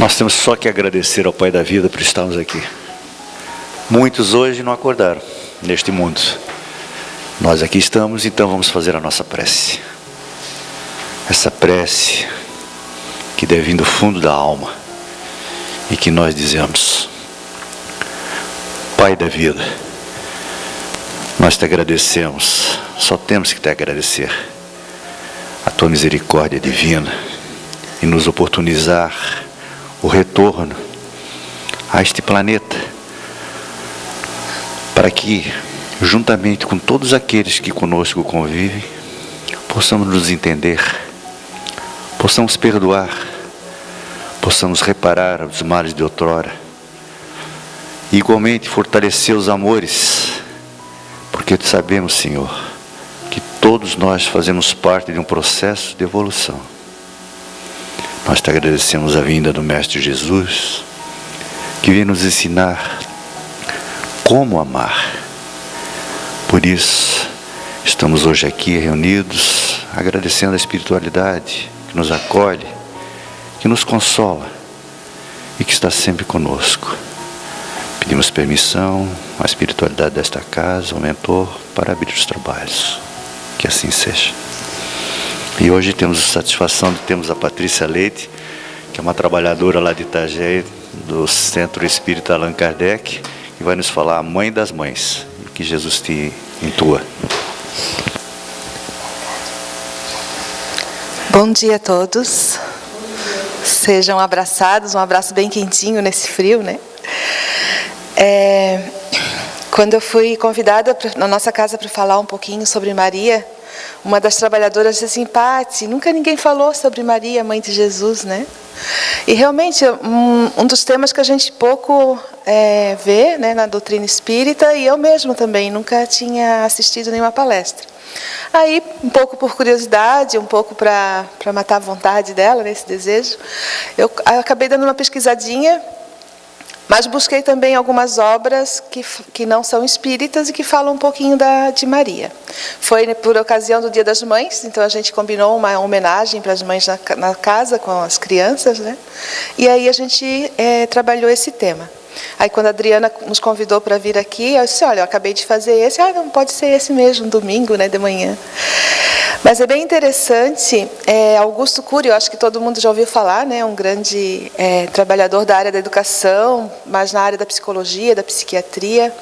Nós temos só que agradecer ao Pai da vida por estarmos aqui. Muitos hoje não acordaram neste mundo. Nós aqui estamos, então vamos fazer a nossa prece. Essa prece que deve vir do fundo da alma e que nós dizemos: Pai da vida, nós te agradecemos, só temos que te agradecer a tua misericórdia divina e nos oportunizar o retorno a este planeta, para que, juntamente com todos aqueles que conosco convivem, possamos nos entender, possamos perdoar, possamos reparar os males de outrora, e igualmente fortalecer os amores, porque sabemos, Senhor, que todos nós fazemos parte de um processo de evolução. Nós te agradecemos a vinda do Mestre Jesus, que vem nos ensinar como amar. Por isso, estamos hoje aqui reunidos, agradecendo a espiritualidade que nos acolhe, que nos consola e que está sempre conosco. Pedimos permissão à espiritualidade desta casa, ao mentor, para abrir os trabalhos. Que assim seja. E hoje temos a satisfação de termos a Patrícia Leite, que é uma trabalhadora lá de Itajaí, do Centro Espírita Allan Kardec, que vai nos falar a mãe das mães, e que Jesus te intua. Bom dia a todos. Sejam abraçados, um abraço bem quentinho nesse frio, né? Quando eu fui convidada na nossa casa para falar um pouquinho sobre Maria, uma das trabalhadoras disse assim: Pati, nunca ninguém falou sobre Maria, mãe de Jesus, né? E realmente um dos temas que a gente pouco vê, né, na doutrina espírita, e eu mesma também nunca tinha assistido nenhuma palestra. Aí, um pouco por curiosidade, um pouco para matar a vontade dela, nesse desejo, eu acabei dando uma pesquisadinha, mas busquei também algumas obras que não são espíritas e que falam um pouquinho de Maria. Foi por ocasião do Dia das Mães, então a gente combinou uma homenagem para as mães na casa com as crianças, né? E aí a gente trabalhou esse tema. Aí quando a Adriana nos convidou para vir aqui, eu disse: olha, eu acabei de fazer esse. Não pode ser esse mesmo, domingo, né, de manhã. Mas é bem interessante, Augusto Cury, eu acho que todo mundo já ouviu falar, né, um grande trabalhador da área da educação, mas na área da psicologia, da psiquiatria.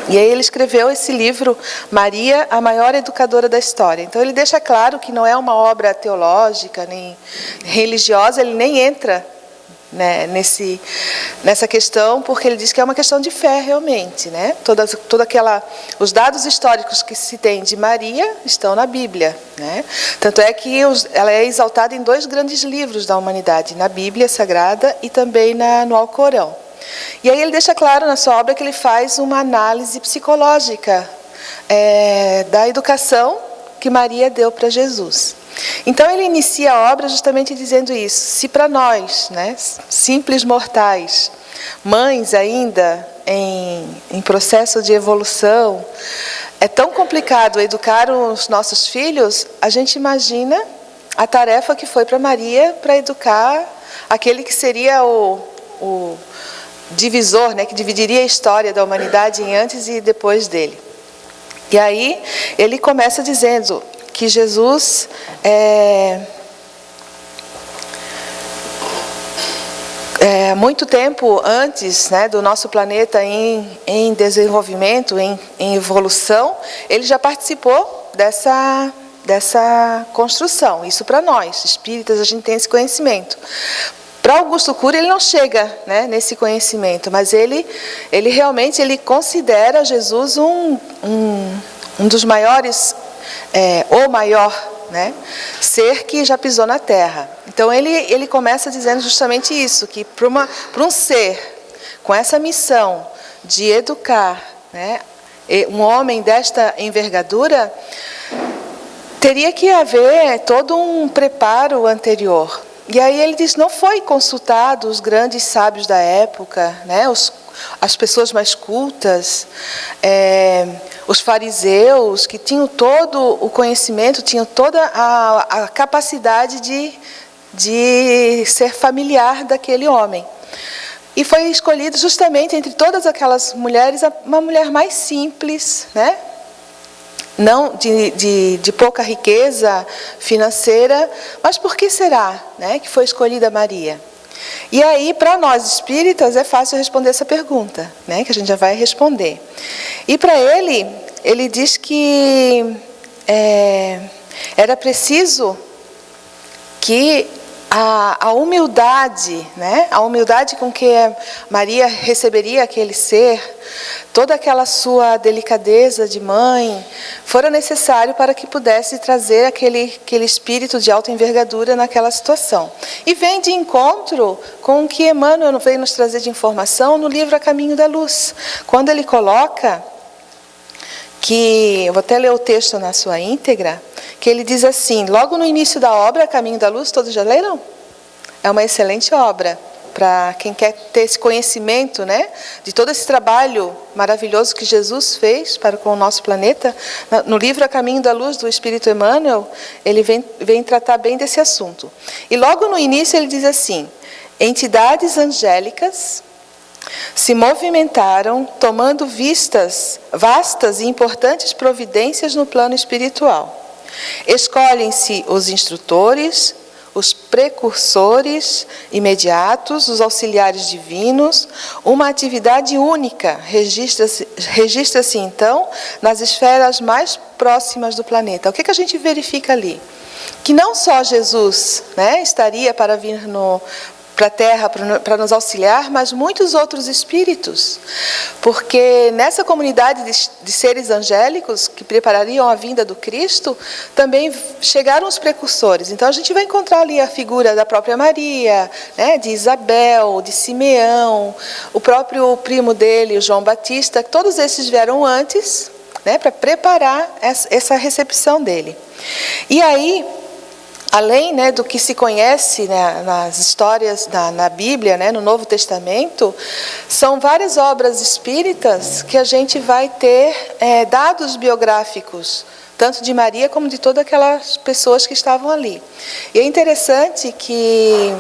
E aí ele escreveu esse livro, Maria, a maior educadora da história. Então ele deixa claro que não é uma obra teológica, nem religiosa, ele nem entra, né, nessa questão, porque ele diz que é uma questão de fé realmente, né? Os dados históricos que se tem de Maria estão na Bíblia, né? Tanto é que ela é exaltada em 2 grandes livros da humanidade, na Bíblia Sagrada e também no Alcorão. E aí ele deixa claro na sua obra que ele faz uma análise psicológica da educação que Maria deu para Jesus. Então ele inicia a obra justamente dizendo isso: se para nós, né, simples mortais, mães ainda em processo de evolução, é tão complicado educar os nossos filhos, a gente imagina a tarefa que foi para Maria para educar aquele que seria o divisor, né, que dividiria a história da humanidade em antes e depois dele. E aí ele começa dizendo que Jesus muito tempo antes, né, do nosso planeta em desenvolvimento, em evolução, ele já participou dessa construção. Isso para nós, espíritas, a gente tem esse conhecimento. Para Augusto Cury, ele não chega, né, nesse conhecimento, mas ele realmente considera Jesus um dos maiores, o maior, né, ser que já pisou na Terra. Então ele começa dizendo justamente isso, que para um ser com essa missão de educar, né, um homem desta envergadura, teria que haver todo um preparo anterior. E aí ele diz: não foi consultado os grandes sábios da época, né, as pessoas mais cultas, os fariseus, que tinham todo o conhecimento, tinham toda a capacidade de de ser familiar daquele homem. E foi escolhido justamente entre todas aquelas mulheres uma mulher mais simples, né? Não de pouca riqueza financeira, mas por que será, né, que foi escolhida Maria? E aí, para nós espíritas, é fácil responder essa pergunta, né, que a gente já vai responder. E para ele diz que era preciso que a humildade, né, a humildade com que Maria receberia aquele ser, toda aquela sua delicadeza de mãe, fora necessário para que pudesse trazer aquele espírito de alta envergadura naquela situação. E vem de encontro com o que Emmanuel veio nos trazer de informação no livro A Caminho da Luz, quando ele coloca que, eu vou até ler o texto na sua íntegra, que ele diz assim, logo no início da obra, A Caminho da Luz, todos já leram? É uma excelente obra, para quem quer ter esse conhecimento, né, de todo esse trabalho maravilhoso que Jesus fez com o nosso planeta. No livro A Caminho da Luz, do Espírito Emmanuel, ele vem tratar bem desse assunto. E logo no início ele diz assim, entidades angélicas se movimentaram tomando vastas e importantes providências no plano espiritual. Escolhem-se os instrutores, os precursores imediatos, os auxiliares divinos, uma atividade única registra-se então nas esferas mais próximas do planeta. O que a gente verifica ali? Que não só Jesus, né, estaria para vir para a Terra para nos auxiliar, mas muitos outros espíritos, porque nessa comunidade de seres angélicos que preparariam a vinda do Cristo, também chegaram os precursores. Então a gente vai encontrar ali a figura da própria Maria, né, de Isabel, de Simeão, o próprio primo dele, o João Batista, todos esses vieram antes, né, para preparar essa recepção dele. E aí, além, né, do que se conhece, né, nas histórias na Bíblia, né, no Novo Testamento, são várias obras espíritas que a gente vai ter dados biográficos, tanto de Maria como de todas aquelas pessoas que estavam ali. E é interessante que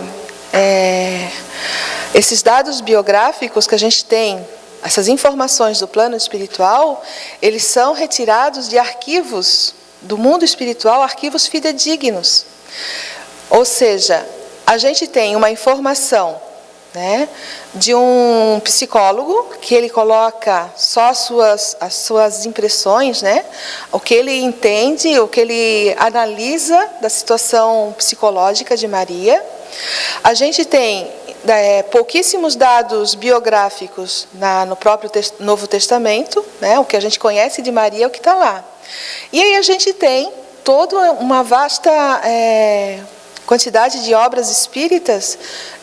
esses dados biográficos que a gente tem, essas informações do plano espiritual, eles são retirados de arquivos do mundo espiritual, arquivos fidedignos. Ou seja, a gente tem uma informação, né, de um psicólogo que ele coloca só as suas impressões, né, o que ele entende, o que ele analisa da situação psicológica de Maria. A gente tem pouquíssimos dados biográficos no próprio Novo Testamento, né, o que a gente conhece de Maria é o que está lá. E aí a gente tem toda uma vasta quantidade de obras espíritas,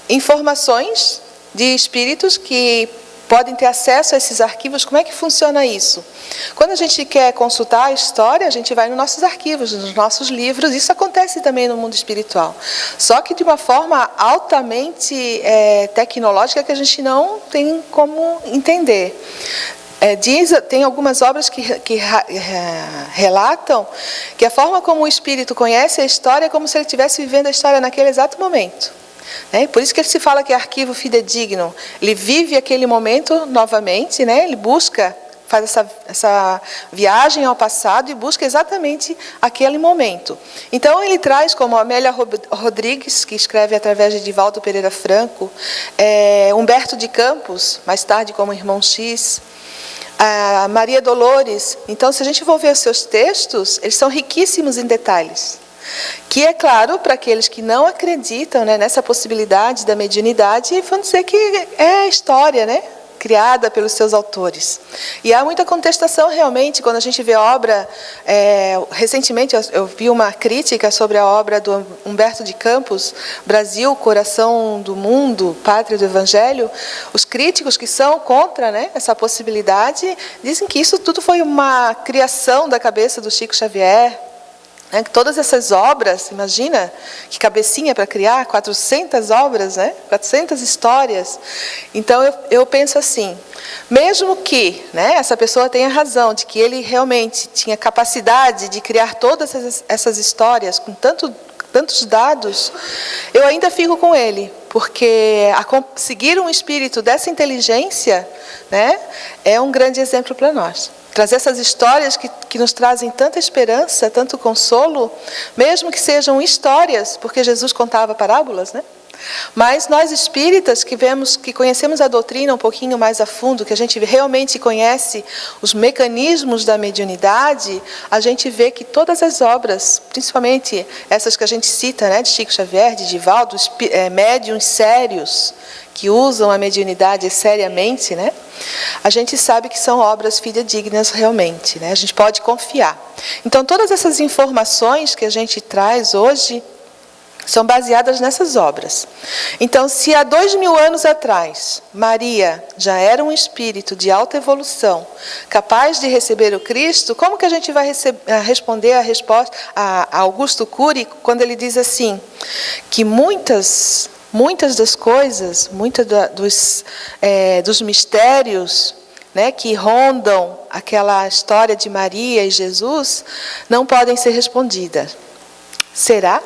informações de espíritos que podem ter acesso a esses arquivos. Como é que funciona isso? Quando a gente quer consultar a história, a gente vai nos nossos arquivos, nos nossos livros. Isso acontece também no mundo espiritual. Só que de uma forma altamente tecnológica que a gente não tem como entender. Tem algumas obras que relatam que a forma como o espírito conhece a história é como se ele estivesse vivendo a história naquele exato momento. Né? Por isso que ele se fala que é arquivo fidedigno. Ele vive aquele momento novamente, né? Ele faz essa viagem ao passado e busca exatamente aquele momento. Então ele traz, como Amélia Rodrigues, que escreve através de Divaldo Pereira Franco, Humberto de Campos, mais tarde como Irmão X, a Maria Dolores. Então, se a gente for ver os seus textos, eles são riquíssimos em detalhes. Que é claro, para aqueles que não acreditam, né, nessa possibilidade da mediunidade, vão dizer que é história, né, criada pelos seus autores. E há muita contestação realmente quando a gente vê a obra. Recentemente eu vi uma crítica sobre a obra do Humberto de Campos, Brasil, Coração do Mundo, Pátria do Evangelho. Os críticos que são contra, né, essa possibilidade dizem que isso tudo foi uma criação da cabeça do Chico Xavier. Né, que todas essas obras, imagina que cabecinha para criar 400 obras, né, 400 histórias. Então eu penso assim, mesmo que, né, essa pessoa tenha razão de que ele realmente tinha capacidade de criar todas essas histórias com tantos dados, eu ainda fico com ele, porque seguir um espírito dessa inteligência, né, é um grande exemplo para nós. Trazer essas histórias que nos trazem tanta esperança, tanto consolo, mesmo que sejam histórias, porque Jesus contava parábolas, né? Mas nós espíritas que conhecemos a doutrina um pouquinho mais a fundo, que a gente realmente conhece os mecanismos da mediunidade, a gente vê que todas as obras, principalmente essas que a gente cita, né, de Chico Xavier, de Divaldo, médiuns sérios, que usam a mediunidade seriamente, né, a gente sabe que são obras fidedignas realmente, né, a gente pode confiar. Então todas essas informações que a gente traz hoje são baseadas nessas obras. Então, se há 2000 anos atrás, Maria já era um espírito de alta evolução, capaz de receber o Cristo, como que a gente vai responder a Augusto Cury, quando ele diz assim, que muitas das coisas, dos mistérios, né, que rondam aquela história de Maria e Jesus, não podem ser respondidas. Será?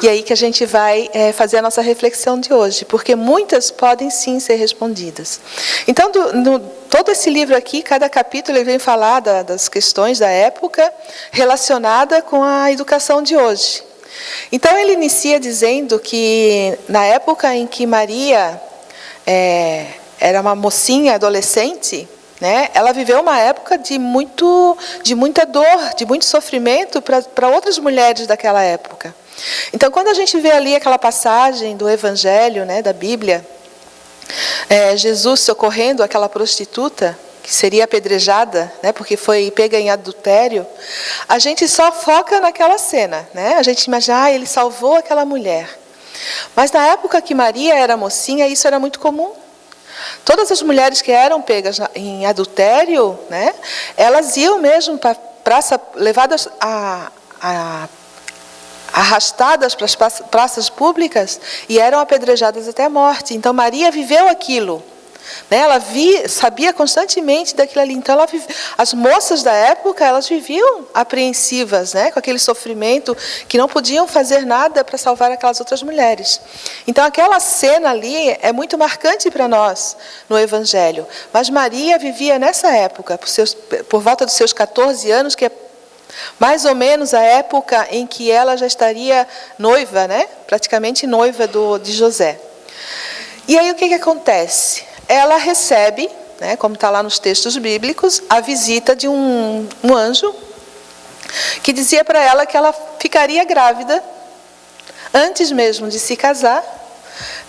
E aí que a gente vai fazer a nossa reflexão de hoje, porque muitas podem sim ser respondidas. Então, todo esse livro aqui, cada capítulo ele vem falar das questões da época relacionada com a educação de hoje. Então, ele inicia dizendo que na época em que Maria era uma mocinha adolescente, né, ela viveu uma época de muita dor, de muito sofrimento para outras mulheres daquela época. Então, quando a gente vê ali aquela passagem do Evangelho, né, da Bíblia, Jesus socorrendo aquela prostituta, que seria apedrejada, né, porque foi pega em adultério, a gente só foca naquela cena, né? A gente imagina, ele salvou aquela mulher. Mas na época que Maria era mocinha, isso era muito comum. Todas as mulheres que eram pegas em adultério, né, elas iam mesmo para a praça, levadas arrastadas para as praças públicas e eram apedrejadas até a morte. Então Maria viveu aquilo, né? Ela sabia constantemente daquilo ali. Então as moças da época, elas viviam apreensivas, né, com aquele sofrimento, que não podiam fazer nada para salvar aquelas outras mulheres. Então aquela cena ali é muito marcante para nós no Evangelho. Mas Maria vivia nessa época, por volta dos seus 14 anos, que é mais ou menos a época em que ela já estaria noiva, né? Praticamente noiva de José. E aí o que acontece? Ela recebe, né, como está lá nos textos bíblicos, a visita de um anjo que dizia para ela que ela ficaria grávida antes mesmo de se casar,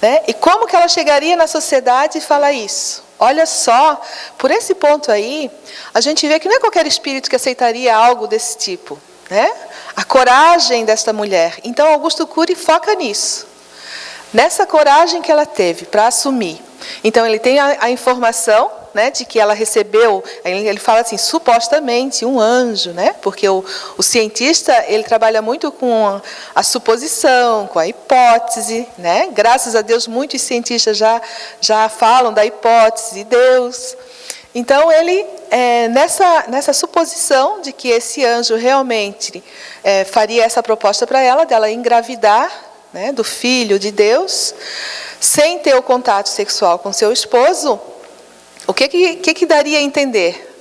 né? E como que ela chegaria na sociedade e fala isso? Olha só, por esse ponto aí, a gente vê que não é qualquer espírito que aceitaria algo desse tipo, né? A coragem desta mulher. Então, Augusto Cury foca nisso, nessa coragem que ela teve para assumir. Então, ele tem a informação, né, de que ela recebeu, ele fala assim, supostamente um anjo, né? Porque o cientista, ele trabalha muito com a suposição, com a hipótese, né? Graças a Deus, muitos cientistas já falam da hipótese de Deus. Então, ele, nessa suposição de que esse anjo realmente faria essa proposta para ela, dela engravidar, né, do Filho de Deus, sem ter o contato sexual com seu esposo, o que daria a entender?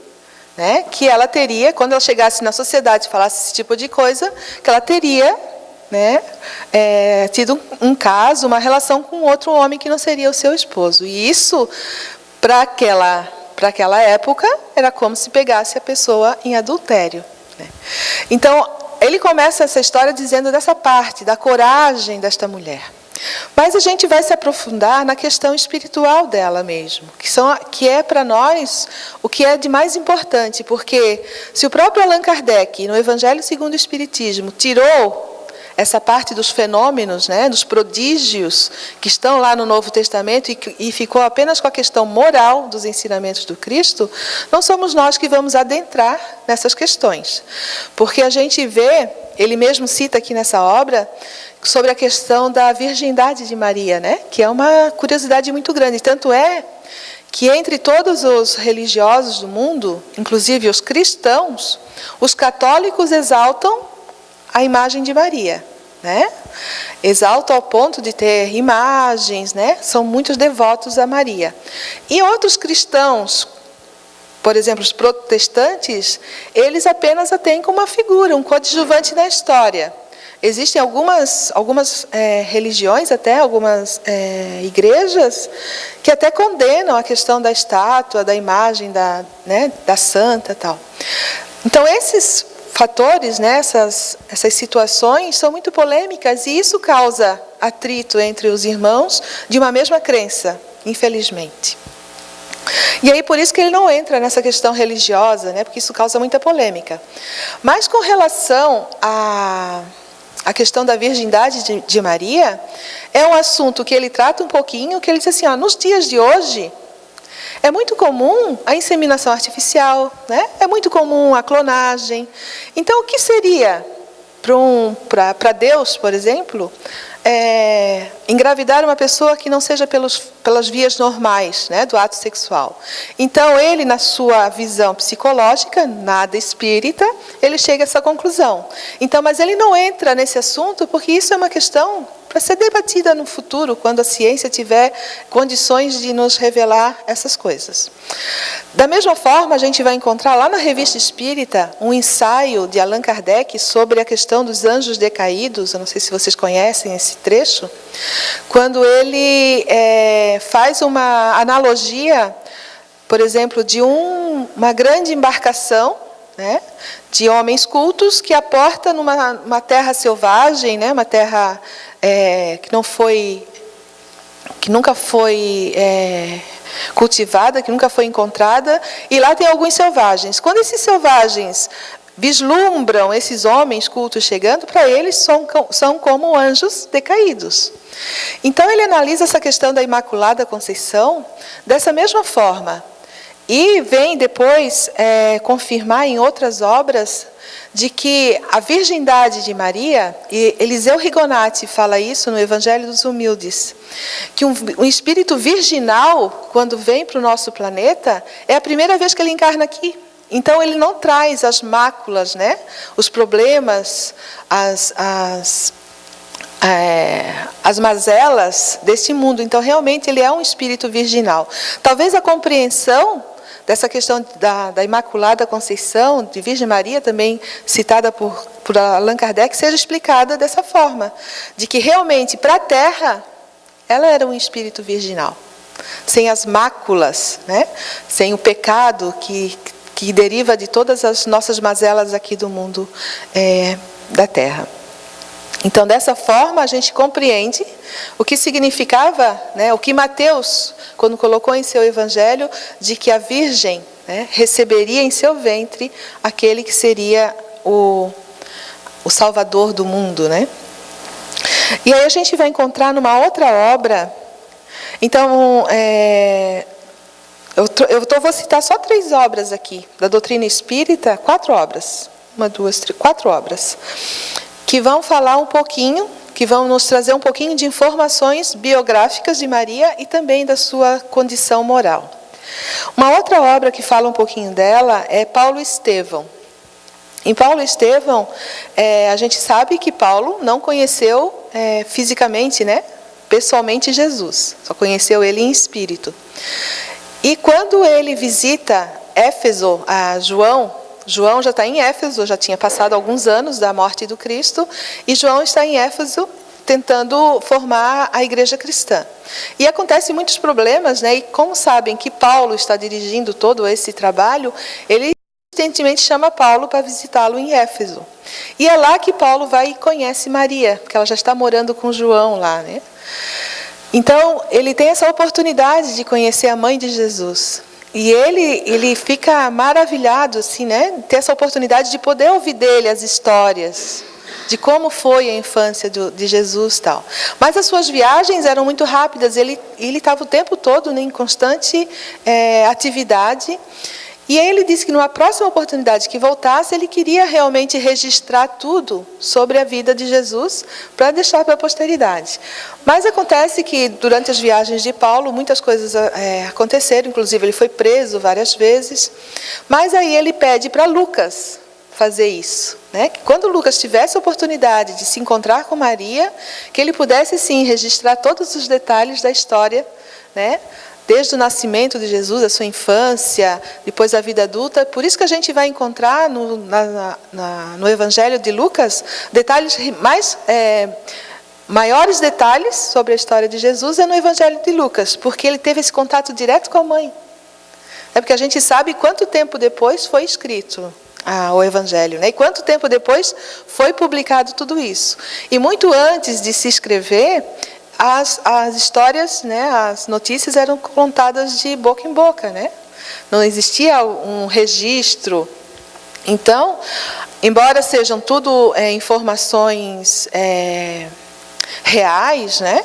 Né? Que ela teria, quando ela chegasse na sociedade e falasse esse tipo de coisa, que ela teria, né, tido um caso, uma relação com outro homem que não seria o seu esposo. E isso, para aquela época, era como se pegasse a pessoa em adultério. Né? Então, ele começa essa história dizendo dessa parte, da coragem desta mulher. Mas a gente vai se aprofundar na questão espiritual dela mesmo, que é para nós o que é de mais importante, porque se o próprio Allan Kardec, no Evangelho segundo o Espiritismo, tirou essa parte dos fenômenos, né, dos prodígios que estão lá no Novo Testamento e ficou apenas com a questão moral dos ensinamentos do Cristo, não somos nós que vamos adentrar nessas questões. Porque a gente vê, ele mesmo cita aqui nessa obra, sobre a questão da virgindade de Maria, né, que é uma curiosidade muito grande. Tanto é que entre todos os religiosos do mundo, inclusive os cristãos, os católicos exaltam a imagem de Maria, né? Exaltam ao ponto de ter imagens, né? São muitos devotos a Maria. E outros cristãos, por exemplo, os protestantes, eles apenas a têm como uma figura, um coadjuvante na história. Existem algumas religiões, até algumas igrejas, que até condenam a questão da estátua, da imagem da santa e tal. Então, esses fatores, né, essas situações são muito polêmicas e isso causa atrito entre os irmãos de uma mesma crença, infelizmente. E aí por isso que ele não entra nessa questão religiosa, né, porque isso causa muita polêmica. Mas com relação a questão da virgindade de Maria, é um assunto que ele trata um pouquinho, que ele diz assim, nos dias de hoje, é muito comum a inseminação artificial, né? É muito comum a clonagem. Então, o que seria para Deus, por exemplo, engravidar uma pessoa que não seja pelas vias normais, né, do ato sexual? Então, ele, na sua visão psicológica, nada espírita, ele chega a essa conclusão. Então, mas ele não entra nesse assunto porque isso é uma questão para ser debatida no futuro, quando a ciência tiver condições de nos revelar essas coisas. Da mesma forma, a gente vai encontrar lá na Revista Espírita um ensaio de Allan Kardec sobre a questão dos anjos decaídos. Eu não sei se vocês conhecem esse trecho, quando ele faz uma analogia, por exemplo, de uma grande embarcação, né, de homens cultos que aporta numa terra selvagem, né, uma terra que nunca foi cultivada, que nunca foi encontrada, e lá tem alguns selvagens. Quando esses selvagens vislumbram esses homens cultos chegando, para eles são como anjos decaídos. Então ele analisa essa questão da Imaculada Conceição dessa mesma forma. E vem depois confirmar em outras obras de que a virgindade de Maria, e Eliseu Rigonati fala isso no Evangelho dos Humildes, que um espírito virginal, quando vem para o nosso planeta, é a primeira vez que ele encarna aqui. Então ele não traz as máculas, né, os problemas, as mazelas deste mundo. Então realmente ele é um espírito virginal. Talvez a compreensão dessa questão da Imaculada Conceição, de Virgem Maria, também citada por Allan Kardec, seja explicada dessa forma, de que realmente para a Terra ela era um espírito virginal, sem as máculas, né? Sem o pecado que deriva de todas as nossas mazelas aqui do mundo da Terra. Então, dessa forma, a gente compreende o que significava, né, o que Mateus, quando colocou em seu evangelho, de que a Virgem, né, receberia em seu ventre aquele que seria o Salvador do mundo, né? E aí a gente vai encontrar numa outra obra. Então, vou citar só 3 obras aqui, da doutrina espírita, 4 obras. 4 obras. Que vão falar um pouquinho, que vão nos trazer um pouquinho de informações biográficas de Maria e também da sua condição moral. Uma outra obra que fala um pouquinho dela é Paulo Estevão. Em Paulo Estevão, a gente sabe que Paulo não conheceu fisicamente, né, pessoalmente Jesus, só conheceu ele em espírito. E quando ele visita Éfeso, a João já está em Éfeso, já tinha passado alguns anos da morte do Cristo, e João está em Éfeso tentando formar a igreja cristã. E acontecem muitos problemas, né? E como sabem que Paulo está dirigindo todo esse trabalho, ele insistentemente chama Paulo para visitá-lo em Éfeso. E é lá que Paulo vai e conhece Maria, porque ela já está morando com João lá, né? Então, ele tem essa oportunidade de conhecer a mãe de Jesus. E ele fica maravilhado, assim, né? Ter essa oportunidade de poder ouvir dele as histórias de como foi a infância de Jesus e tal. Mas as suas viagens eram muito rápidas, ele estava o tempo todo, né, em constante atividade. E aí ele disse que numa próxima oportunidade que voltasse, ele queria realmente registrar tudo sobre a vida de Jesus para deixar para a posteridade. Mas acontece que durante as viagens de Paulo, muitas coisas aconteceram, inclusive ele foi preso várias vezes. Mas aí ele pede para Lucas fazer isso, né? né? Que quando Lucas tivesse a oportunidade de se encontrar com Maria, que ele pudesse sim registrar todos os detalhes da história, né? Desde o nascimento de Jesus, a sua infância, depois a vida adulta. Por isso que a gente vai encontrar no Evangelho de Lucas detalhes maiores detalhes sobre a história de Jesus é no Evangelho de Lucas, porque ele teve esse contato direto com a mãe. É porque a gente sabe quanto tempo depois foi escrito o Evangelho, né? E quanto tempo depois foi publicado tudo isso. E muito antes de se escrever, as histórias, né, as notícias eram contadas de boca em boca, né? Não existia um registro. Então, embora sejam tudo informações reais, né?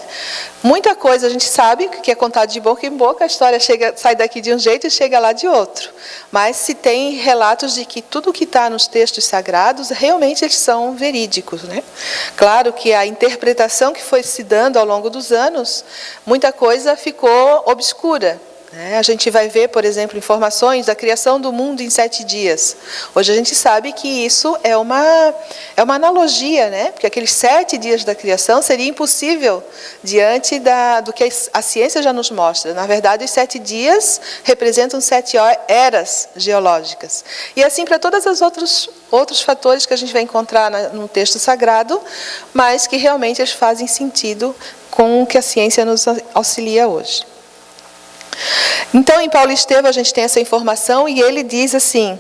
Muita coisa a gente sabe que é contado de boca em boca, a história sai daqui de um jeito e chega lá de outro. Mas se tem relatos de que tudo que está nos textos sagrados, realmente eles são verídicos, né? Claro que a interpretação que foi se dando ao longo dos anos, muita coisa ficou obscura. A gente vai ver, por exemplo, informações da criação do mundo em 7 dias. Hoje a gente sabe que isso é uma analogia, né? Porque aqueles 7 dias da criação seria impossível diante do que a ciência já nos mostra. Na verdade, os 7 dias representam 7 eras geológicas. E assim para todos os outros fatores que a gente vai encontrar no texto sagrado, mas que realmente eles fazem sentido com o que a ciência nos auxilia hoje. Então, em Paulo Estevão, a gente tem essa informação e ele diz assim: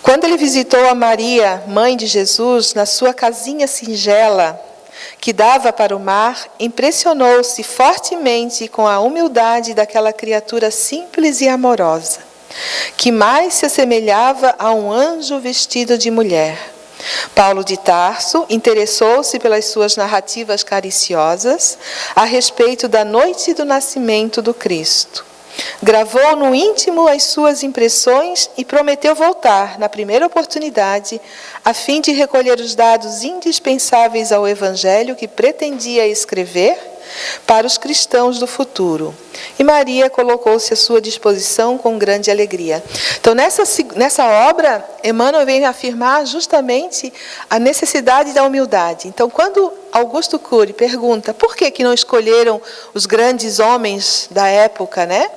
quando ele visitou a Maria, mãe de Jesus, na sua casinha singela, que dava para o mar, impressionou-se fortemente com a humildade daquela criatura simples e amorosa, que mais se assemelhava a um anjo vestido de mulher. Paulo de Tarso interessou-se pelas suas narrativas cariciosas a respeito da noite do nascimento do Cristo. Gravou no íntimo as suas impressões e prometeu voltar, na primeira oportunidade, a fim de recolher os dados indispensáveis ao Evangelho que pretendia escrever para os cristãos do futuro. E Maria colocou-se à sua disposição com grande alegria. Então, nessa obra, Emmanuel vem afirmar justamente a necessidade da humildade. Então, quando Augusto Cury pergunta por que não escolheram os grandes homens da época, né?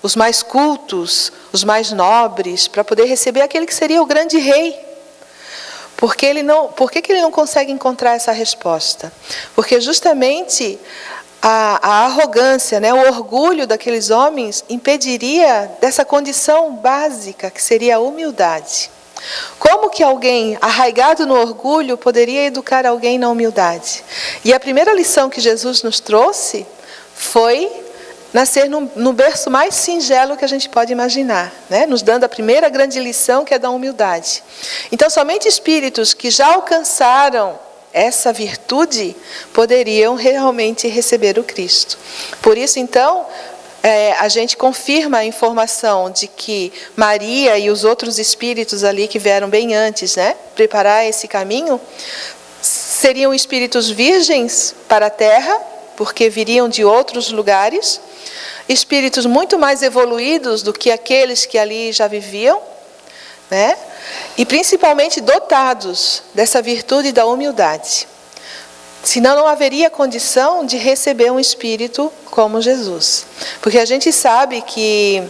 Os mais cultos, os mais nobres, para poder receber aquele que seria o grande rei. Por que ele não consegue encontrar essa resposta? Porque justamente a arrogância, né, o orgulho daqueles homens impediria dessa condição básica, que seria a humildade. Como que alguém arraigado no orgulho poderia educar alguém na humildade? E a primeira lição que Jesus nos trouxe foi nascer no berço mais singelo que a gente pode imaginar, né? Nos dando a primeira grande lição, que é da humildade. Então, somente espíritos que já alcançaram essa virtude poderiam realmente receber o Cristo. Por isso, então, a gente confirma a informação de que Maria e os outros espíritos ali que vieram bem antes, né, preparar esse caminho, seriam espíritos virgens para a Terra, porque viriam de outros lugares, espíritos muito mais evoluídos do que aqueles que ali já viviam, né? E principalmente dotados dessa virtude da humildade. Senão não haveria condição de receber um espírito como Jesus. Porque a gente sabe que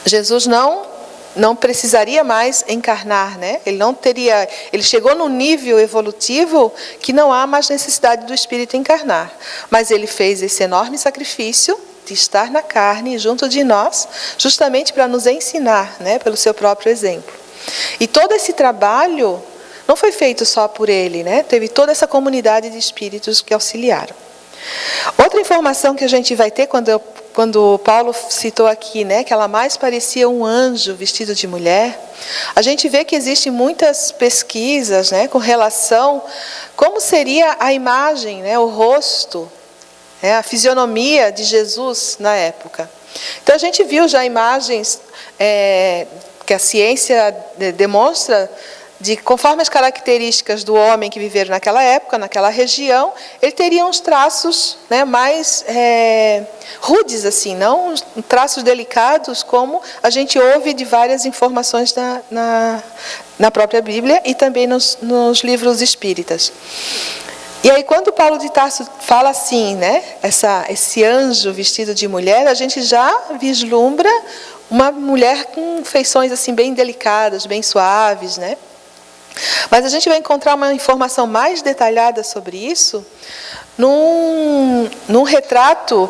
Jesus não precisaria mais encarnar, né? Ele chegou num nível evolutivo que não há mais necessidade do espírito encarnar. Mas ele fez esse enorme sacrifício de estar na carne junto de nós, justamente para nos ensinar, né, pelo seu próprio exemplo. E todo esse trabalho não foi feito só por ele, né? Teve toda essa comunidade de espíritos que auxiliaram. Outra informação que a gente vai ter quando Paulo citou aqui, né, que ela mais parecia um anjo vestido de mulher, a gente vê que existem muitas pesquisas, né, com relação como seria a imagem, né, o rosto, a fisionomia de Jesus na época. Então a gente viu já imagens que a ciência demonstra de conforme as características do homem que viveram naquela época, naquela região, ele teria uns traços, né, mais rudes, assim, não traços delicados, como a gente ouve de várias informações na própria Bíblia e também nos livros espíritas. E aí, quando Paulo de Tarso fala assim, né, esse anjo vestido de mulher, a gente já vislumbra uma mulher com feições assim bem delicadas, bem suaves, né? Mas a gente vai encontrar uma informação mais detalhada sobre isso num retrato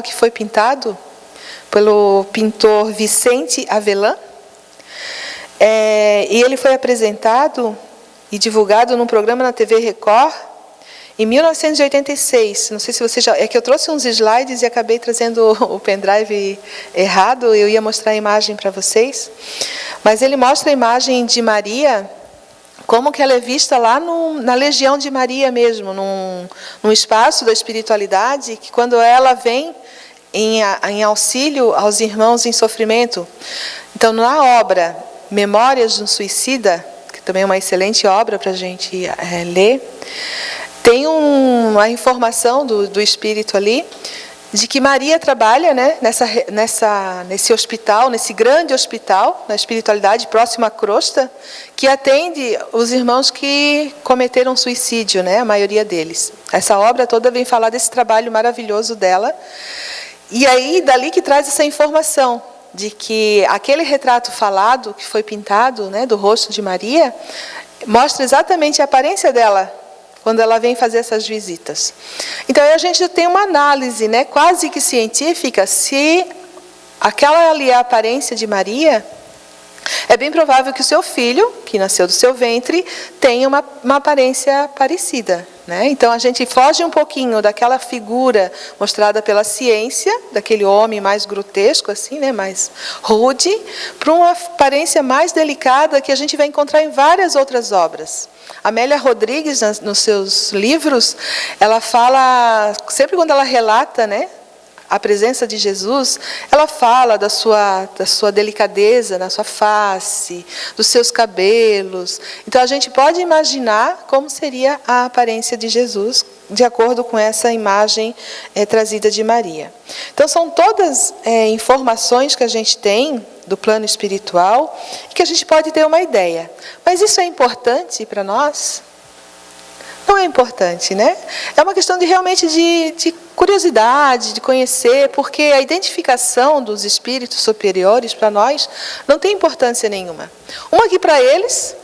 que foi pintado pelo pintor Vicente Avelã. E ele foi apresentado e divulgado num programa na TV Record em 1986. Não sei se você já... É que eu trouxe uns slides e acabei trazendo o pendrive errado. Eu ia mostrar a imagem para vocês. Mas ele mostra a imagem de Maria, como que ela é vista lá na Legião de Maria mesmo, num espaço da espiritualidade, que quando ela vem em auxílio aos irmãos em sofrimento. Então, na obra Memórias de um Suicida, que também é uma excelente obra para a gente ler, tem uma informação do Espírito ali, de que Maria trabalha, né, nesse hospital, nesse grande hospital, na espiritualidade, próximo à crosta, que atende os irmãos que cometeram suicídio, né, a maioria deles. Essa obra toda vem falar desse trabalho maravilhoso dela. E aí, dali que traz essa informação, de que aquele retrato falado, que foi pintado, né, do rosto de Maria, mostra exatamente a aparência dela, quando ela vem fazer essas visitas. Então, aí a gente tem uma análise, né, quase que científica, se aquela ali é a aparência de Maria, é bem provável que o seu filho, que nasceu do seu ventre, tenha uma aparência parecida, né? Então, a gente foge um pouquinho daquela figura mostrada pela ciência, daquele homem mais grotesco, assim, né, mais rude, para uma aparência mais delicada que a gente vai encontrar em várias outras obras. Amélia Rodrigues, nos seus livros, ela fala, sempre quando ela relata, né, a presença de Jesus, ela fala da sua delicadeza na sua face, dos seus cabelos. Então, a gente pode imaginar como seria a aparência de Jesus, de acordo com essa imagem trazida de Maria. Então, são todas informações que a gente tem do plano espiritual, que a gente pode ter uma ideia. Mas isso é importante para nós? Não é importante, né? É uma questão realmente de curiosidade, de conhecer, porque a identificação dos espíritos superiores para nós não tem importância nenhuma. Uma que para eles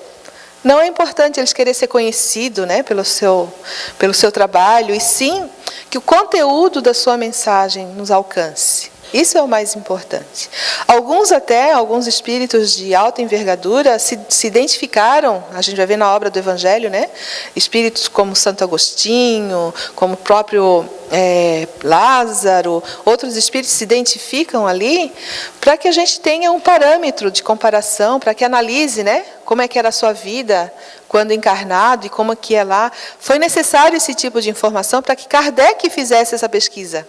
não é importante eles quererem ser conhecidos, né, pelo seu trabalho, e sim que o conteúdo da sua mensagem nos alcance. Isso é o mais importante. Alguns espíritos de alta envergadura se identificaram, a gente vai ver na obra do Evangelho, né? Espíritos como Santo Agostinho, como o próprio Lázaro, outros espíritos se identificam ali para que a gente tenha um parâmetro de comparação, para que analise, né, como é que era a sua vida quando encarnado e como que é lá. Foi necessário esse tipo de informação para que Kardec fizesse essa pesquisa.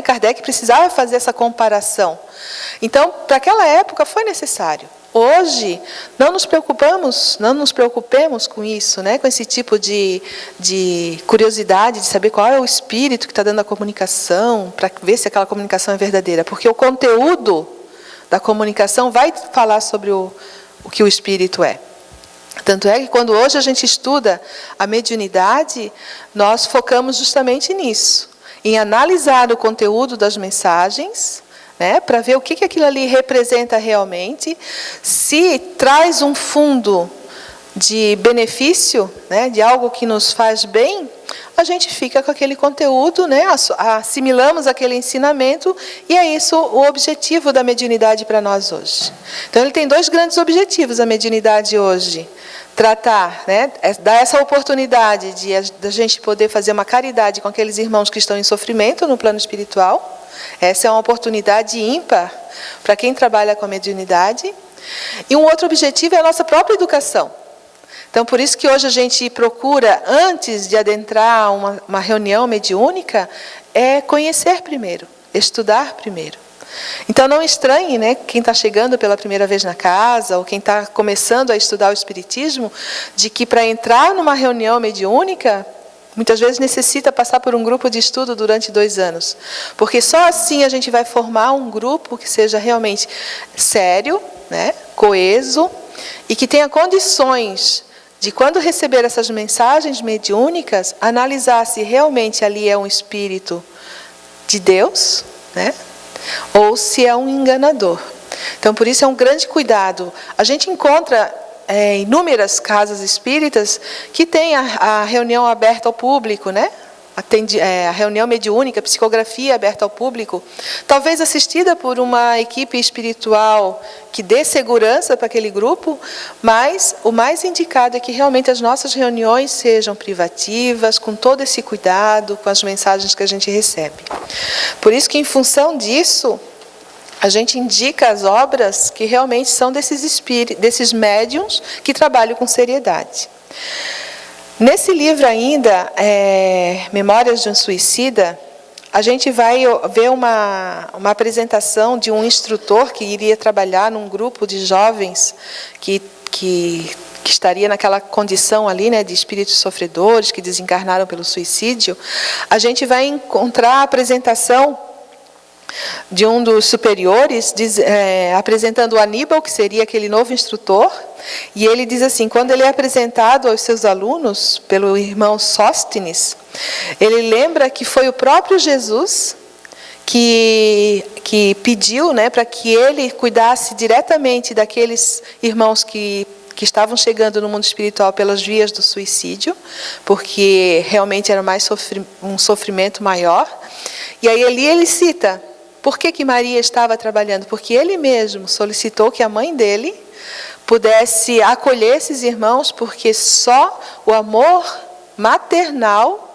Kardec precisava fazer essa comparação. Então, para aquela época foi necessário. Hoje, não nos preocupemos com isso, né? Com esse tipo de curiosidade, de saber qual é o espírito que está dando a comunicação, para ver se aquela comunicação é verdadeira. Porque o conteúdo da comunicação vai falar sobre o que o espírito é. Tanto é que quando hoje a gente estuda a mediunidade, nós focamos justamente nisso. Em analisar o conteúdo das mensagens, né, para ver o que aquilo ali representa realmente, se traz um fundo de benefício, né, de algo que nos faz bem, a gente fica com aquele conteúdo, né, assimilamos aquele ensinamento, e é isso o objetivo da mediunidade para nós hoje. Então, ele tem dois grandes objetivos, a mediunidade hoje. Tratar, né, dar essa oportunidade de a gente poder fazer uma caridade com aqueles irmãos que estão em sofrimento no plano espiritual. Essa é uma oportunidade ímpar para quem trabalha com a mediunidade. E um outro objetivo é a nossa própria educação. Então, por isso que hoje a gente procura, antes de adentrar uma reunião mediúnica, conhecer primeiro, estudar primeiro. Então não estranhe, né, quem está chegando pela primeira vez na casa, ou quem está começando a estudar o Espiritismo, de que para entrar numa reunião mediúnica, muitas vezes necessita passar por um grupo de estudo durante 2 anos. Porque só assim a gente vai formar um grupo que seja realmente sério, né, coeso, e que tenha condições de, quando receber essas mensagens mediúnicas, analisar se realmente ali é um espírito de Deus, né, ou se é um enganador. Então, por isso é um grande cuidado. A gente encontra inúmeras casas espíritas que têm a reunião aberta ao público, né? A reunião mediúnica, psicografia aberta ao público, talvez assistida por uma equipe espiritual que dê segurança para aquele grupo, mas o mais indicado é que realmente as nossas reuniões sejam privativas, com todo esse cuidado, com as mensagens que a gente recebe. Por isso que, em função disso, a gente indica as obras que realmente são desses médiuns que trabalham com seriedade. Nesse livro ainda, Memórias de um Suicida, a gente vai ver uma apresentação de um instrutor que iria trabalhar num grupo de jovens que estaria naquela condição ali, né, de espíritos sofredores que desencarnaram pelo suicídio. A gente vai encontrar a apresentação de um dos superiores, apresentando o Aníbal, que seria aquele novo instrutor, e ele diz assim, quando ele é apresentado aos seus alunos pelo irmão Sóstenes, ele lembra que foi o próprio Jesus que pediu, né, para que ele cuidasse diretamente daqueles irmãos que estavam chegando no mundo espiritual pelas vias do suicídio, porque realmente era um sofrimento maior. E aí ali ele cita, por que Maria estava trabalhando? Porque ele mesmo solicitou que a mãe dele pudesse acolher esses irmãos, porque só o amor maternal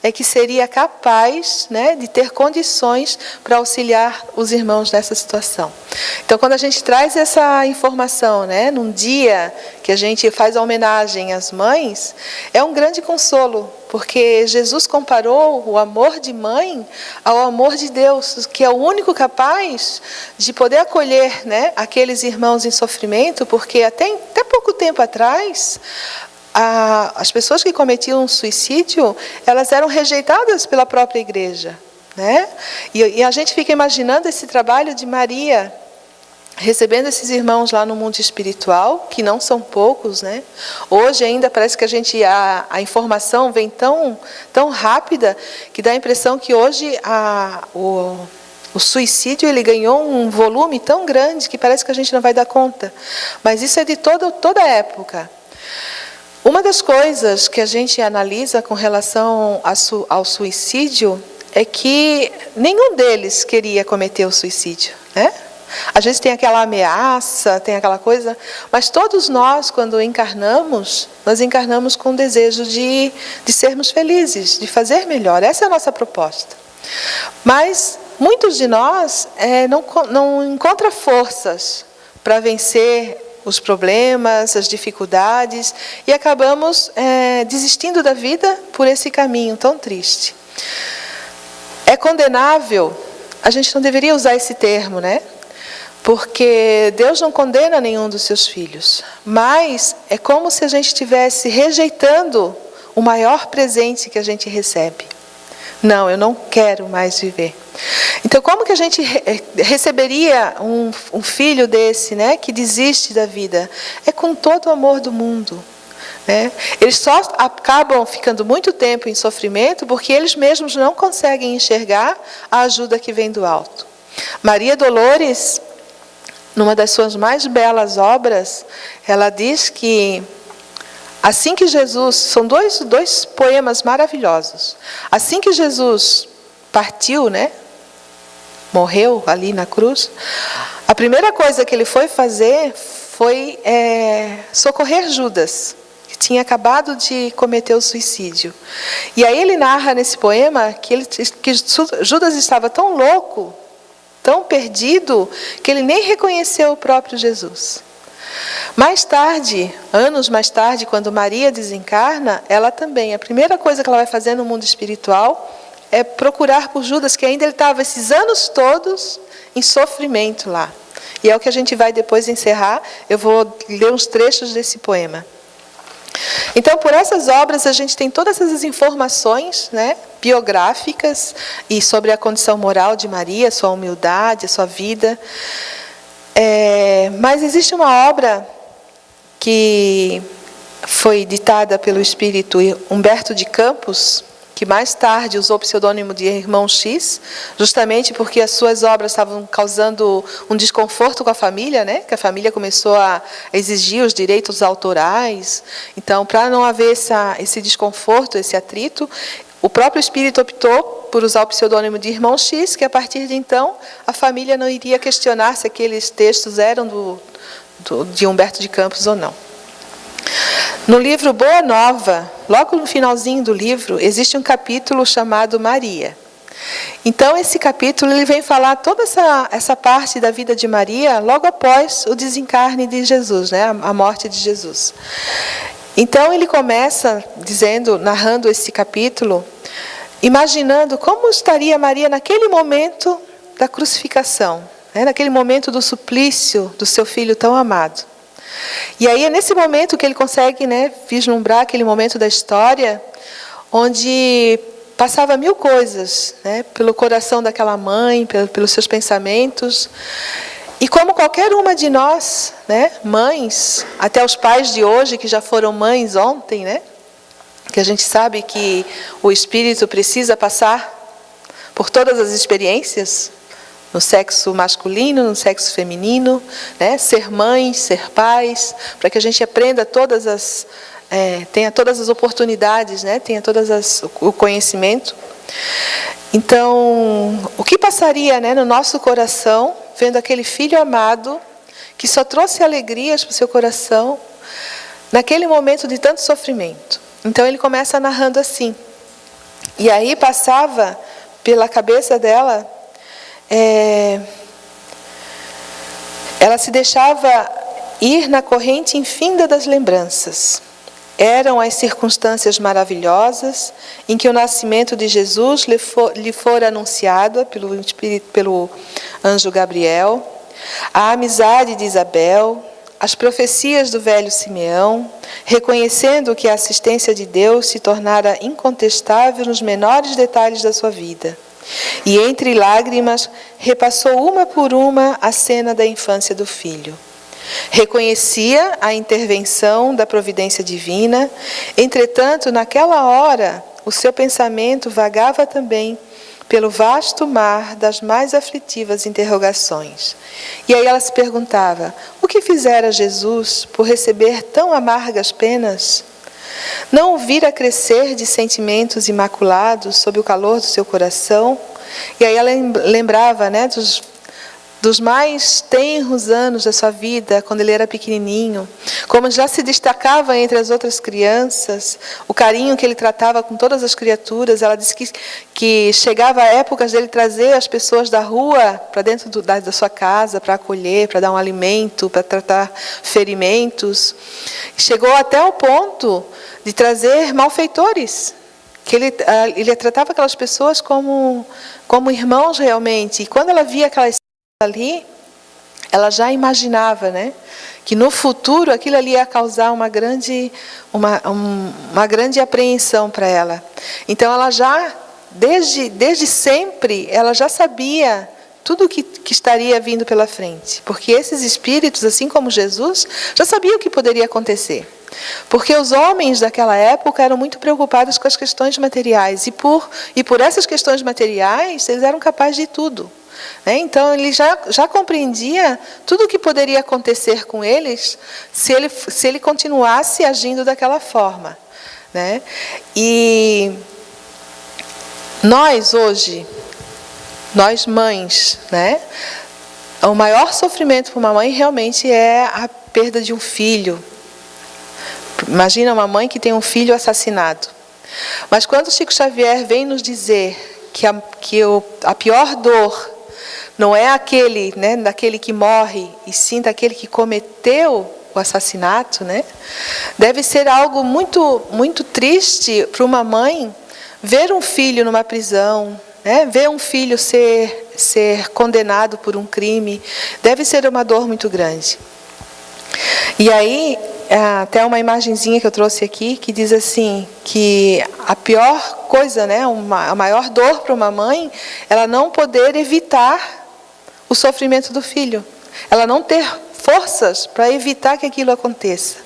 é que seria capaz, né, de ter condições para auxiliar os irmãos nessa situação. Então, quando a gente traz essa informação, né, num dia que a gente faz a homenagem às mães, é um grande consolo, porque Jesus comparou o amor de mãe ao amor de Deus, que é o único capaz de poder acolher, né, aqueles irmãos em sofrimento, porque até pouco tempo atrás, as pessoas que cometiam suicídio, elas eram rejeitadas pela própria igreja, né? E a gente fica imaginando esse trabalho de Maria, recebendo esses irmãos lá no mundo espiritual, que não são poucos, né? Hoje ainda parece que a informação vem tão rápida, que dá a impressão que hoje o suicídio ele ganhou um volume tão grande que parece que a gente não vai dar conta. Mas isso é de toda a época. Uma das coisas que a gente analisa com relação ao suicídio é que nenhum deles queria cometer o suicídio, né? Às vezes tem aquela ameaça, tem aquela coisa, mas todos nós, quando encarnamos, nós encarnamos com o desejo de sermos felizes, de fazer melhor. Essa é a nossa proposta. Mas muitos de nós não encontram forças para vencer os problemas, as dificuldades, e acabamos desistindo da vida por esse caminho tão triste. É condenável, a gente não deveria usar esse termo, né? Porque Deus não condena nenhum dos seus filhos, mas é como se a gente estivesse rejeitando o maior presente que a gente recebe. Não, eu não quero mais viver. Então, como que a gente receberia um filho desse, né, que desiste da vida? É com todo o amor do mundo, né? Eles só acabam ficando muito tempo em sofrimento porque eles mesmos não conseguem enxergar a ajuda que vem do alto. Maria Dolores, numa das suas mais belas obras, ela diz que assim que Jesus, são dois poemas maravilhosos. Assim que Jesus partiu, né, morreu ali na cruz, a primeira coisa que ele foi fazer foi socorrer Judas, que tinha acabado de cometer o suicídio. E aí ele narra nesse poema que Judas estava tão louco, tão perdido, que ele nem reconheceu o próprio Jesus. Mais tarde, anos mais tarde, quando Maria desencarna, ela também, a primeira coisa que ela vai fazer no mundo espiritual é procurar por Judas, que ainda ele estava esses anos todos em sofrimento lá. E é o que a gente vai depois encerrar. Eu vou ler uns trechos desse poema. Então, por essas obras, a gente tem todas essas informações, né, biográficas e sobre a condição moral de Maria, sua humildade, a sua vida. Mas existe uma obra que foi ditada pelo espírito Humberto de Campos, que mais tarde usou o pseudônimo de Irmão X, justamente porque as suas obras estavam causando um desconforto com a família, né? Que a família começou a exigir os direitos autorais. Então, para não haver esse desconforto, esse atrito, o próprio espírito optou por usar o pseudônimo de Irmão X, que a partir de então a família não iria questionar se aqueles textos eram de Humberto de Campos ou não. No livro Boa Nova, logo no finalzinho do livro, existe um capítulo chamado Maria. Então, esse capítulo ele vem falar toda essa parte da vida de Maria logo após o desencarne de Jesus, né? A morte de Jesus. Então, ele começa narrando esse capítulo, imaginando como estaria Maria naquele momento da crucificação, né? Naquele momento do suplício do seu filho tão amado. E aí é nesse momento que ele consegue, né, vislumbrar aquele momento da história onde passava mil coisas, né, pelo coração daquela mãe, pelos seus pensamentos. E como qualquer uma de nós, né, mães, até os pais de hoje que já foram mães ontem, né, que a gente sabe que o espírito precisa passar por todas as experiências, no sexo masculino, no sexo feminino, né? Ser mães, ser pais, para que a gente aprenda tenha todas as oportunidades, né? Tenha o conhecimento. Então, o que passaria, né, no nosso coração, vendo aquele filho amado, que só trouxe alegrias para o seu coração, naquele momento de tanto sofrimento? Então, ele começa narrando assim. E aí passava pela cabeça dela, ela se deixava ir na corrente infinda das lembranças. Eram as circunstâncias maravilhosas em que o nascimento de Jesus lhe fora anunciado pelo anjo Gabriel, a amizade de Isabel, as profecias do velho Simeão, reconhecendo que a assistência de Deus se tornara incontestável nos menores detalhes da sua vida. E entre lágrimas repassou uma por uma a cena da infância do filho. Reconhecia a intervenção da providência divina, entretanto, naquela hora, o seu pensamento vagava também pelo vasto mar das mais aflitivas interrogações. E aí ela se perguntava: o que fizera Jesus por receber tão amargas penas? Não o vira crescer de sentimentos imaculados sob o calor do seu coração? E aí ela lembrava, né, dos mais tenros anos da sua vida, quando ele era pequenininho, como já se destacava entre as outras crianças, o carinho que ele tratava com todas as criaturas. Ela disse que chegava a épocas dele trazer as pessoas da rua para dentro da sua casa, para acolher, para dar um alimento, para tratar ferimentos. Chegou até o ponto de trazer malfeitores, que ele tratava aquelas pessoas como irmãos realmente. E quando ela via aquelas ali, ela já imaginava, né, que no futuro aquilo ali ia causar uma grande apreensão para ela. Então ela já, desde sempre, ela já sabia tudo que estaria vindo pela frente. Porque esses espíritos, assim como Jesus, já sabiam o que poderia acontecer. Porque os homens daquela época eram muito preocupados com as questões materiais. E por essas questões materiais, eles eram capazes de tudo. Então ele já compreendia tudo o que poderia acontecer com eles se ele continuasse agindo daquela forma, né? E nós hoje, nós mães, né? O maior sofrimento para uma mãe realmente é a perda de um filho. Imagina uma mãe que tem um filho assassinado. Mas quando Chico Xavier vem nos dizer que a pior dor não é aquele, né, daquele que morre, e sim daquele que cometeu o assassinato, né? Deve ser algo muito, muito triste para uma mãe ver um filho numa prisão, né? Ver um filho ser condenado por um crime, deve ser uma dor muito grande. E aí, até uma imagenzinha que eu trouxe aqui, que diz assim, que a pior coisa, né, a maior dor para uma mãe, ela não poder evitar o sofrimento do filho. Ela não ter forças para evitar que aquilo aconteça.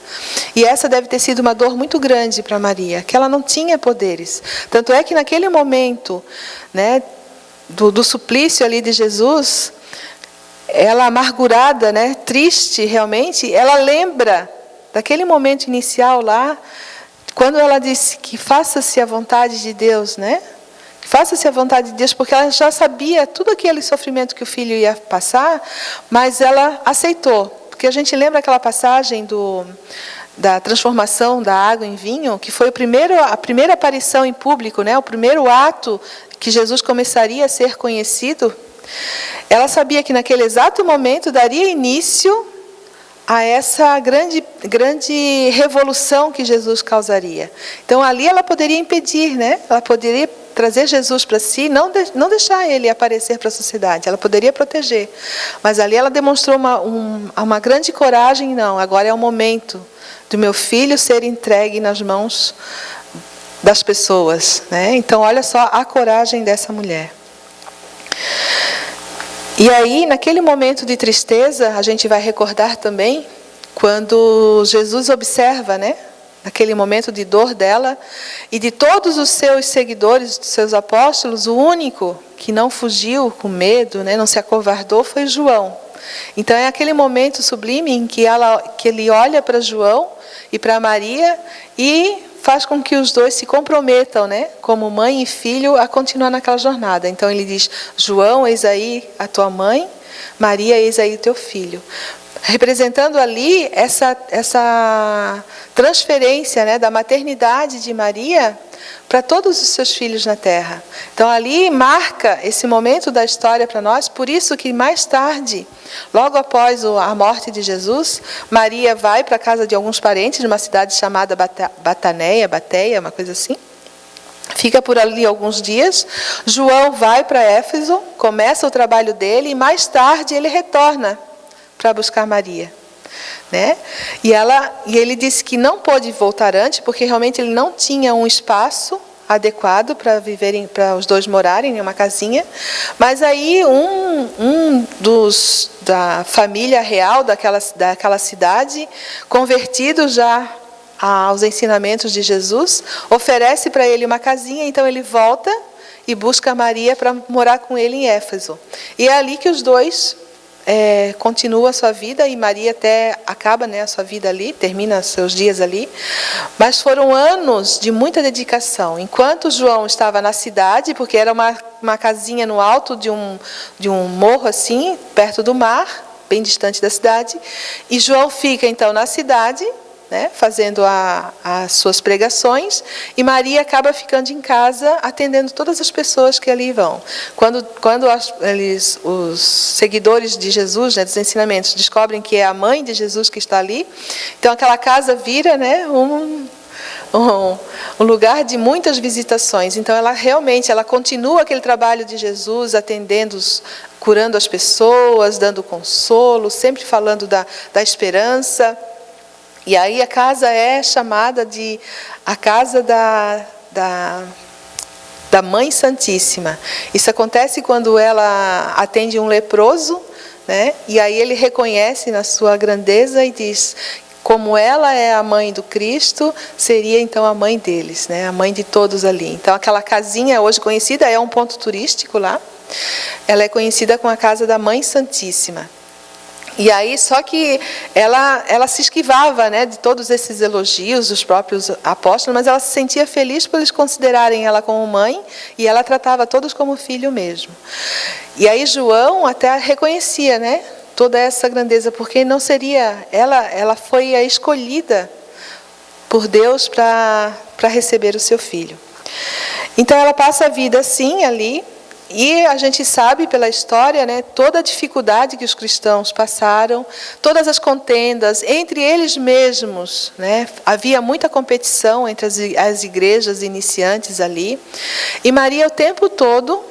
E essa deve ter sido uma dor muito grande para Maria, que ela não tinha poderes. Tanto é que naquele momento, né, do suplício ali de Jesus, ela amargurada, né, triste realmente, ela lembra daquele momento inicial lá, quando ela disse que faça-se a vontade de Deus, né? Faça-se a vontade de Deus, porque ela já sabia tudo aquele sofrimento que o filho ia passar, mas ela aceitou. Porque a gente lembra aquela passagem da transformação da água em vinho, que foi a primeira aparição em público, né? O primeiro ato que Jesus começaria a ser conhecido. Ela sabia que naquele exato momento daria início a essa grande revolução que Jesus causaria. Então ali ela poderia impedir, né? Ela poderia trazer Jesus para si, não deixar ele aparecer para a sociedade. Ela poderia proteger. Mas ali ela demonstrou uma grande coragem. Não, agora é o momento do meu filho ser entregue nas mãos das pessoas, né? Então olha só a coragem dessa mulher. E aí, naquele momento de tristeza, a gente vai recordar também quando Jesus observa, né, naquele momento de dor dela, e de todos os seus seguidores, dos seus apóstolos, o único que não fugiu com medo, né, não se acovardou, foi João. Então é aquele momento sublime em que ele olha para João e para Maria e faz com que os dois se comprometam, né, como mãe e filho, a continuar naquela jornada. Então ele diz: João, eis aí a tua mãe, Maria, eis aí o teu filho. Representando ali essa transferência, né, da maternidade de Maria para todos os seus filhos na terra. Então ali marca esse momento da história para nós, por isso que mais tarde, logo após a morte de Jesus, Maria vai para a casa de alguns parentes, numa cidade chamada Bateia, uma coisa assim. Fica por ali alguns dias. João vai para Éfeso, começa o trabalho dele e mais tarde ele retorna para buscar Maria, né? E ele disse que não pôde voltar antes, porque realmente ele não tinha um espaço adequado para os dois morarem em uma casinha. Mas aí um da família real daquela cidade, convertido já aos ensinamentos de Jesus, oferece para ele uma casinha. Então ele volta e busca Maria para morar com ele em Éfeso. E é ali que os dois continua a sua vida, e Maria até acaba, né, a sua vida ali, termina seus dias ali. Mas foram anos de muita dedicação. Enquanto João estava na cidade, porque era uma casinha no alto de um morro assim, perto do mar, bem distante da cidade, e João fica então na cidade, né, fazendo as suas pregações, e Maria acaba ficando em casa atendendo todas as pessoas que ali vão. Quando os seguidores de Jesus, né, dos ensinamentos, descobrem que é a mãe de Jesus que está ali, então aquela casa vira, né, um lugar de muitas visitações. Então ela continua aquele trabalho de Jesus, atendendo, curando as pessoas, dando consolo, sempre falando da esperança. E aí a casa é chamada de a casa da Mãe Santíssima. Isso acontece quando ela atende um leproso, né? E aí ele reconhece na sua grandeza e diz: como ela é a mãe do Cristo, seria então a mãe deles, né? A mãe de todos ali. Então aquela casinha hoje conhecida, é um ponto turístico lá. Ela é conhecida como a casa da Mãe Santíssima. E aí, só que ela se esquivava, né, de todos esses elogios dos próprios apóstolos, mas ela se sentia feliz por eles considerarem ela como mãe, e ela tratava todos como filho mesmo. E aí João até reconhecia, né, toda essa grandeza, porque não seria, ela foi a escolhida por Deus para receber o seu filho. Então ela passa a vida assim ali, E a gente sabe pela história, né, toda a dificuldade que os cristãos passaram, todas as contendas entre eles mesmos, né, havia muita competição entre as igrejas iniciantes ali. E Maria o tempo todo,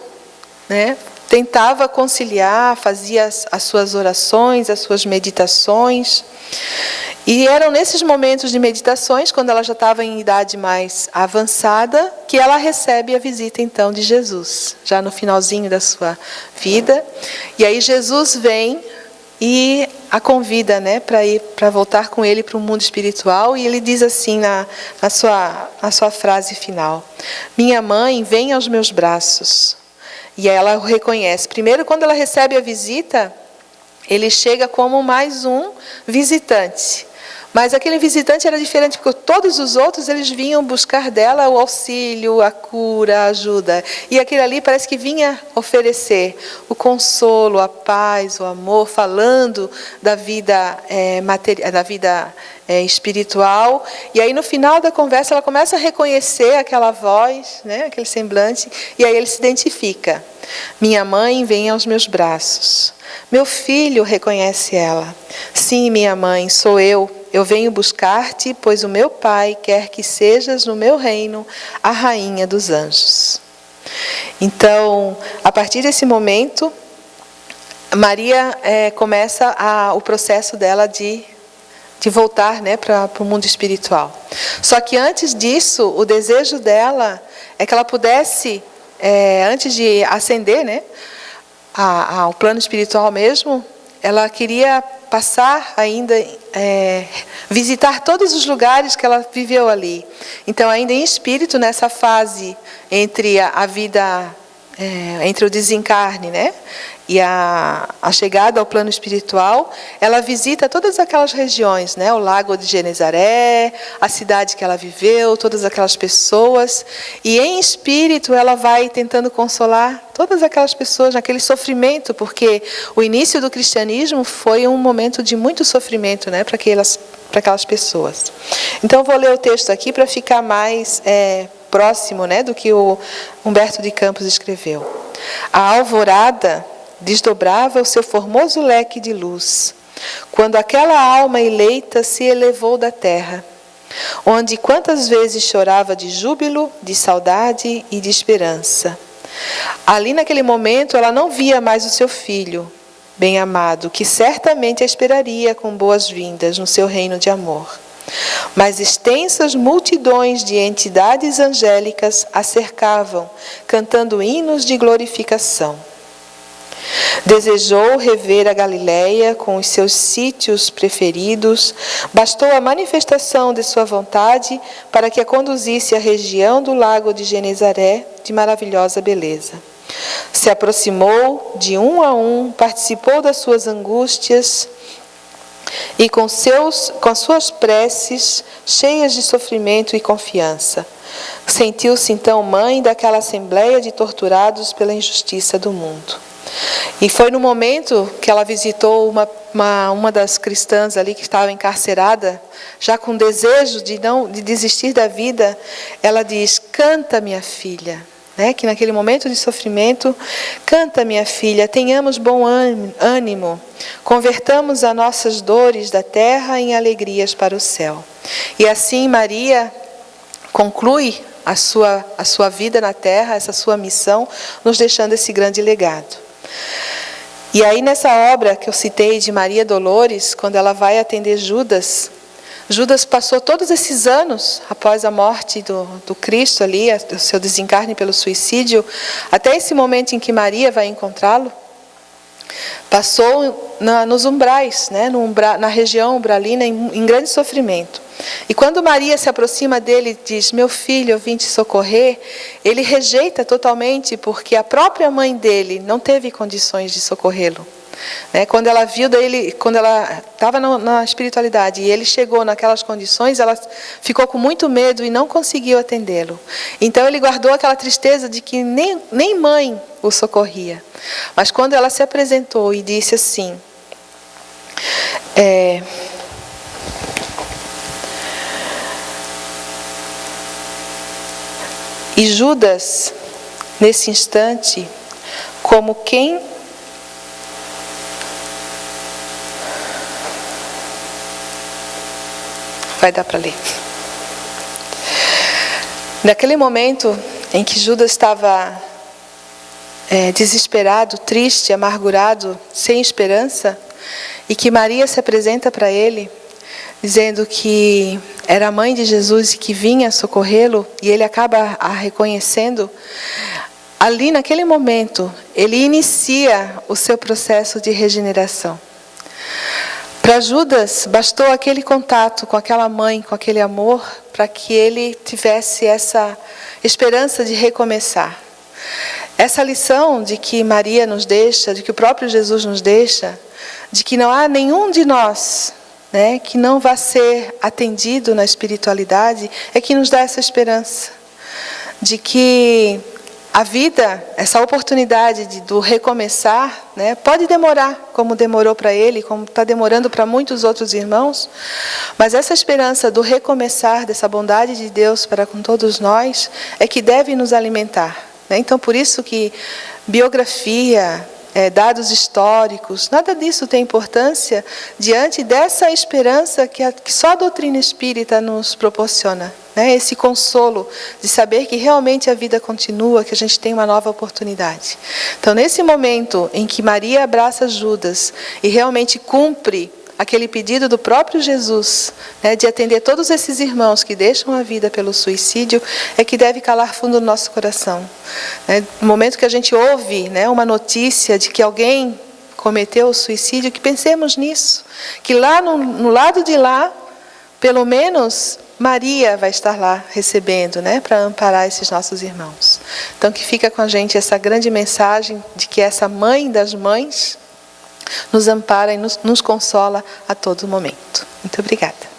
né, tentava conciliar, fazia as suas orações, as suas meditações. E eram nesses momentos de meditações, quando ela já estava em idade mais avançada, que ela recebe a visita então de Jesus, já no finalzinho da sua vida. E aí Jesus vem e a convida, né, para voltar com ele para o mundo espiritual. E ele diz assim na sua frase final: minha mãe, vem aos meus braços. E aí ela o reconhece. Primeiro, quando ela recebe a visita, ele chega como mais um visitante. Mas aquele visitante era diferente, porque todos os outros eles vinham buscar dela o auxílio, a cura, a ajuda. E aquele ali parece que vinha oferecer o consolo, a paz, o amor, falando da vida espiritual. E aí no final da conversa ela começa a reconhecer aquela voz, né, aquele semblante, e aí ele se identifica. Minha mãe, vem aos meus braços. Meu filho, reconhece ela. Sim, minha mãe, sou eu. Eu venho buscar-te, pois o meu Pai quer que sejas no meu reino a rainha dos anjos. Então, a partir desse momento, Maria começa o processo dela de voltar, né, para o mundo espiritual. Só que antes disso, o desejo dela é que ela pudesse, antes de ascender, né, ao plano espiritual mesmo, ela queria passar ainda, visitar todos os lugares que ela viveu ali. Então, ainda em espírito, nessa fase entre a vida, entre o desencarne, né, e a chegada ao plano espiritual, ela visita todas aquelas regiões, né, o Lago de Genezaré, a cidade que ela viveu, todas aquelas pessoas, e em espírito ela vai tentando consolar todas aquelas pessoas naquele sofrimento, porque o início do cristianismo foi um momento de muito sofrimento, né, para aquelas pessoas. Então vou ler o texto aqui para ficar mais próximo, né, do que o Humberto de Campos escreveu. A alvorada desdobrava o seu formoso leque de luz, quando aquela alma eleita se elevou da terra, onde quantas vezes chorava de júbilo, de saudade e de esperança. Ali naquele momento ela não via mais o seu filho, bem-amado, que certamente a esperaria com boas-vindas no seu reino de amor. Mas extensas multidões de entidades angélicas a cercavam, cantando hinos de glorificação. Desejou rever a Galileia com os seus sítios preferidos. Bastou a manifestação de sua vontade para que a conduzisse à região do lago de Genezaré, de maravilhosa beleza. Se aproximou de um a um, participou das suas angústias e com as suas preces cheias de sofrimento e confiança. Sentiu-se então mãe daquela assembleia de torturados pela injustiça do mundo. E foi no momento que ela visitou uma das cristãs ali que estava encarcerada, já com desejo de desistir da vida. Ela diz: canta, minha filha, né? Que naquele momento de sofrimento, canta, minha filha, tenhamos bom ânimo, convertamos as nossas dores da terra em alegrias para o céu. E assim Maria conclui a sua vida na terra, essa sua missão, nos deixando esse grande legado. E aí nessa obra que eu citei de Maria Dolores, quando ela vai atender Judas passou todos esses anos após a morte do Cristo ali, o seu desencarne pelo suicídio, até esse momento em que Maria vai encontrá-lo, passou nos umbrais, né, na região umbralina, em grande sofrimento. E quando Maria se aproxima dele e diz: meu filho, eu vim te socorrer, ele rejeita totalmente, porque a própria mãe dele não teve condições de socorrê-lo. Quando ela viu quando ela estava na espiritualidade e ele chegou naquelas condições, ela ficou com muito medo e não conseguiu atendê-lo. Então ele guardou aquela tristeza de que nem mãe o socorria. Mas quando ela se apresentou e disse assim: e Judas, nesse instante, como quem vai dar para ler. Naquele momento em que Judas estava desesperado, triste, amargurado, sem esperança, e que Maria se apresenta para ele, dizendo que era a mãe de Jesus e que vinha socorrê-lo, e ele acaba a reconhecendo, ali naquele momento, ele inicia o seu processo de regeneração. Para Judas, bastou aquele contato com aquela mãe, com aquele amor, para que ele tivesse essa esperança de recomeçar. Essa lição de que Maria nos deixa, de que o próprio Jesus nos deixa, de que não há nenhum de nós, que não vai ser atendido na espiritualidade, é que nos dá essa esperança. De que a vida, essa oportunidade do recomeçar, pode demorar, como demorou para ele, como está demorando para muitos outros irmãos, mas essa esperança do recomeçar, dessa bondade de Deus para com todos nós, é que deve nos alimentar. Então, por isso que biografia, dados históricos, nada disso tem importância diante dessa esperança que só a doutrina espírita nos proporciona. Esse consolo de saber que realmente a vida continua, que a gente tem uma nova oportunidade. Então, nesse momento em que Maria abraça Judas e realmente cumpre aquele pedido do próprio Jesus, de atender todos esses irmãos que deixam a vida pelo suicídio, é que deve calar fundo no nosso coração. No momento que a gente ouve uma notícia de que alguém cometeu o suicídio, que pensemos nisso, que lá no lado de lá, pelo menos Maria vai estar lá recebendo, para amparar esses nossos irmãos. Então que fica com a gente essa grande mensagem de que essa mãe das mães nos ampara e nos consola a todo momento. Muito obrigada.